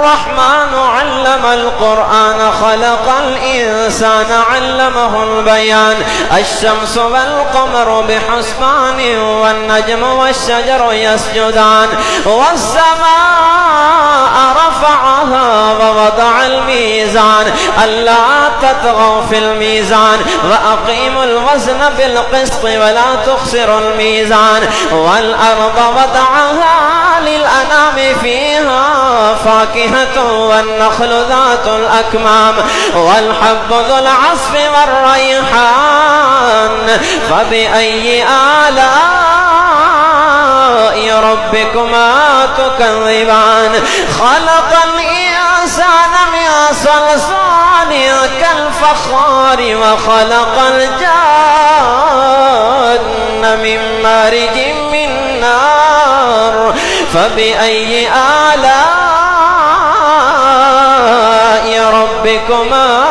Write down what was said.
الرحمن علم القرآن خلق الإنسان علمه البيان الشمس والقمر بحسبان والنجم والشجر يسجدان والسماء رفعها ووضع الميزان ألا تطغوا في الميزان وأقيموا الوزن بالقسط ولا تخسروا الميزان والأرض وضعها للأنام فيها فاكهة والنخل ذات الأكمام والحب ذو العصف والريحان فبأي آلاء ربكما تكذبان خلق الإنسان من صلصال كالفخار وخلق الجن من مارج من نار فبأي آلاء ربكما